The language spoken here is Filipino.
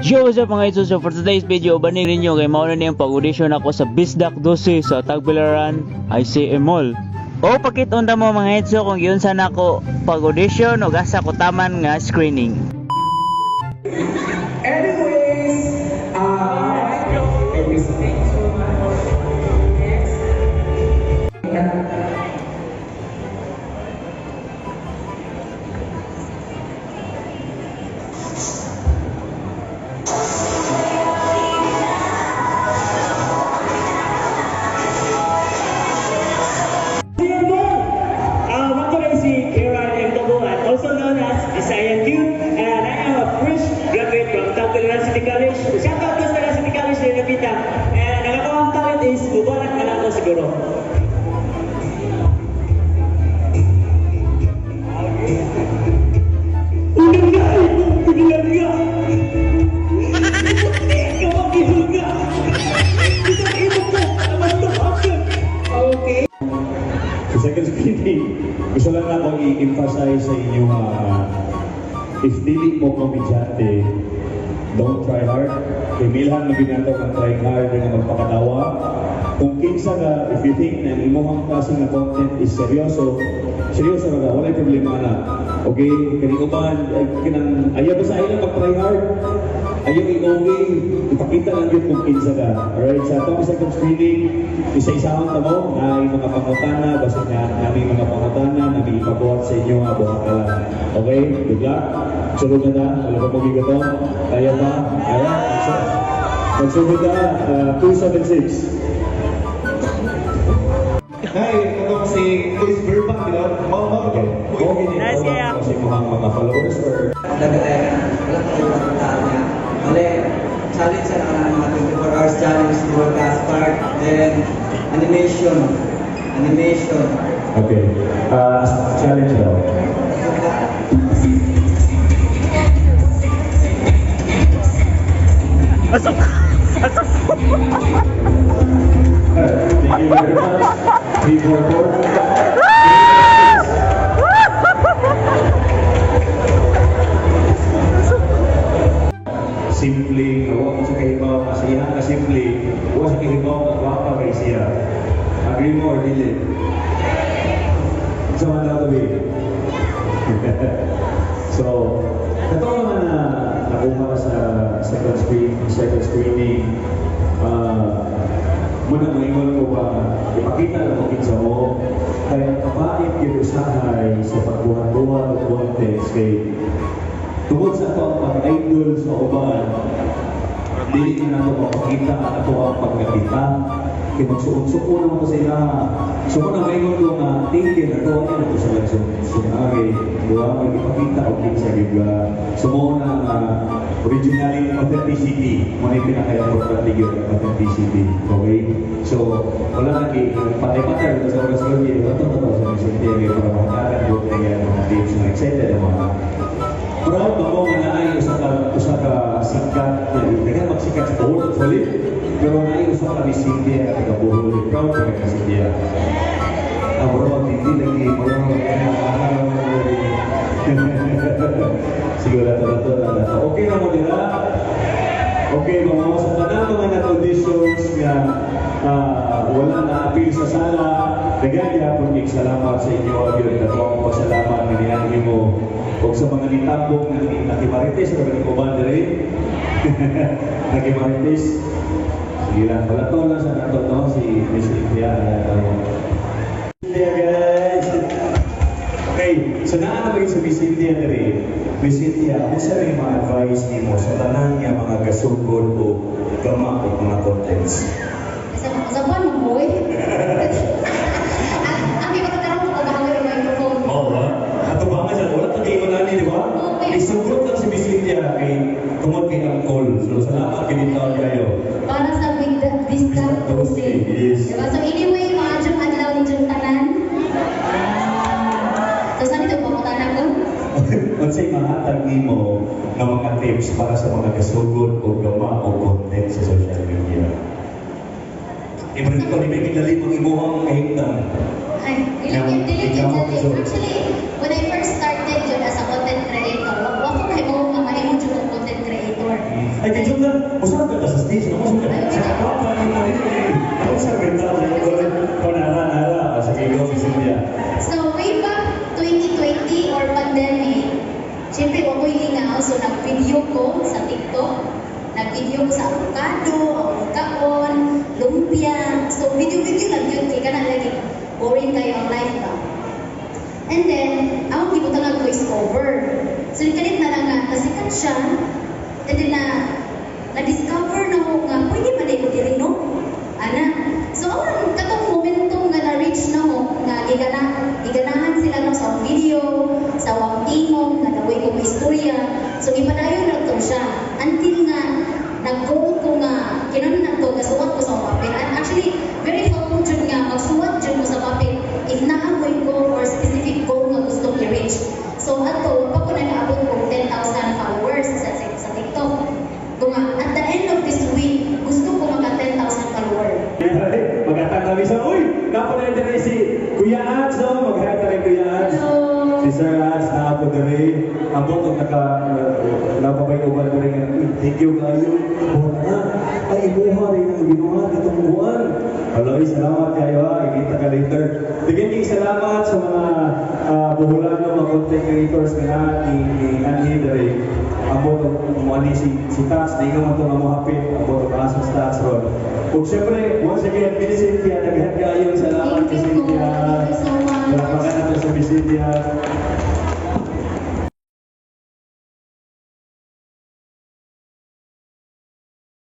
Yo, what's up mga idol? So for today's video, banig ninyo kay mauna niyang pag-audition ako sa Bisdak 12 sa Tagbilaran ICM Mall. O pakitunda mo mga idol kung yun sana ako pag-audition o gasa ko taman nga screening. Anyways, also known as Isaiah Q, and I am a fresh graduate from Tagbilaran City College. Shout out to Tagbilaran City College din napita. And ang akong talent is bubuanak ka lang ko siguro. Okay. Sa second screening, gusto lang ako i-emphasize sa inyo if dili mo komedyante, don't try hard. Kay Milhan na ginagawa ng try hard na magpakatawa. Kung kinsa ka, if you think na imuhang klase na content is seryoso na wala problema na. Okay, kani uban, ayaw ba sa ilang mag-try hard? Ayaw i-okay, ipakita lang yun kung kinsa ka. Alright, sa itong second screening, isa-isahang tamo, na mga pangutana, basta nga namin mga pangutana, namin ipabuhat sa inyo nga buhat ka lang. Okay, good luck. Sunod na na, wala pa magigat to. Kaya ba? Kaya? Magsunod na, 276. Hi, ito si Chris Burbank, di ba? Okay. Nice kaya. Kasi mga followers or... Challenge sa mga 24 hours challenge to work as part, then animation. Okay. Challenge daw. Pasok! Pasok! Thank you very much. 344. Simple, huwag mo sa kahibaw, kasiyahan ka simple, huwag sa kahibaw, magwapa kay siya. Agree mo or dili? So, ano to be? So, ito naman na nakuha ka sa second screening, muna maingon ko ba, ipakita na mo kinsa mo, kaya kapait yung usahay sa pagbuhat-buhat o contest kay tungkol sa ito ang pag-idol sa uban, hindi na ito mapakita at ito ang pagkakita. Kaya magsuon-suon naman ko sa ila. So muna maingon ko nga, tingin na ito, ano ito sa sunari. Diba? Magipakita o kinsa gigla. So muna originality, authenticity. Muna yung pinaka-importante yun, authenticity. Okay? So, wala lagi, patay-patay ito sa oras ko yun. Ito sa Vicente, para makakagan doon kaya mga teams na excited naman. Proud ako nga naay usa ka sikat, kaya magsikat sa buhol at solid. Pero naay usa ka ni Cynthia at taga-buhol. Proud ka ka Cynthia. Proud, hindi lagi, proud. Siguro na. Okay na mo nila. Okay, mga sa tanang mga na-auditions nga wala na-appeal sa sala. Nagaya po salamat sa inyo. Yun, natawang pasalamat na niyan mo. Huwag sa mga nitambok na nakimarites, na ba ko ba rin? Nakimarites. Sige lang, wala to lang sa nato to, si Miss Cynthia. Cynthia guys! Okay, so naanamay sa Miss Cynthia na rin. Miss Cynthia, ano sa rin mga advice ni mo sa tanan niya mga gasugod o gama o mga contents? Sa buwan mo, boy. Ang iba tatarong mo, pagkakamay ng microphone. Oo ba? Ato ba nga siya? Wala pag-iwan na di ba? Isugot lang si Miss Cynthia kay tungod kay Angkol. So salamat kinitawag kayo. Para sa Bisdak 12. Yes. Diba? So anyway, mga Jung adlaw ni Jung tanan. So saan ito po tanan ko? Kung sa'y mahatag nimo ng mga tips para sa mga kasugod o gama o content sa social media. Ibalit ko, ibigin dali mga imuhang kahintang. Ay, dili actually, when I first started yun as a content creator, wako kayo mo mahimong Jung content creator. Ay, kaya na, usap ka sa stage, ako sa kapapa, ako sa ganda, o nara, sa kilo, sa Cynthia. So, way back 2020 or pandemic, siyempre, ako'y lingaw. So, nag-video ko sa TikTok. Nag-video ko sa avocado, avocadon, lumpia. So, video-video lang yun. Kaya ka na lagi, boring kayo ang life ba? And then, ako gibutan nga voice over. So, kalit na lang nga, nasikat siya. And then, na-discover na ko nga, pwede ba na ko diri, no? Ana. So, ako, katong momentum nga na-reach na ko, nga iganahan sila no, sa video, sa wang tingog, nga naway ko may istorya. So, ipadayon na to siya. Until nga, nag-goal ko nga, kinanon na to, gasuwat ko sa papel. And actually, very helpful dyan nga, magsuwat dyan mo sa papel. If naamoy goal or specific goal nga gusto i-reach. So, ato, pa ko na naabot ko 10,000 followers sa TikTok. Kung at the end of this week, gusto ko mga 10,000 followers. Magkatang kami sa, uy, napunay na rin si Kuya Ads, no? Mag-hi na rin Kuya Ads. Hello! Si Sir Ads, nakapo na rin. Ang bukong napapay-uban na rin. Thank you kayo. Buwan na. Ay, ibuha rin ang ginawa itong buwan. Aloy, salamat kayo ha. Ikita ka later. Bigyan kayo salamat sa mga buhulan ng mga content creators na ni Annie Dere. Ang bukong umani si Tats, di ka man ito nga mahapit. Ang bukong asas Tats ron. Kung siyempre, once again, Cynthia, naghan kayo sa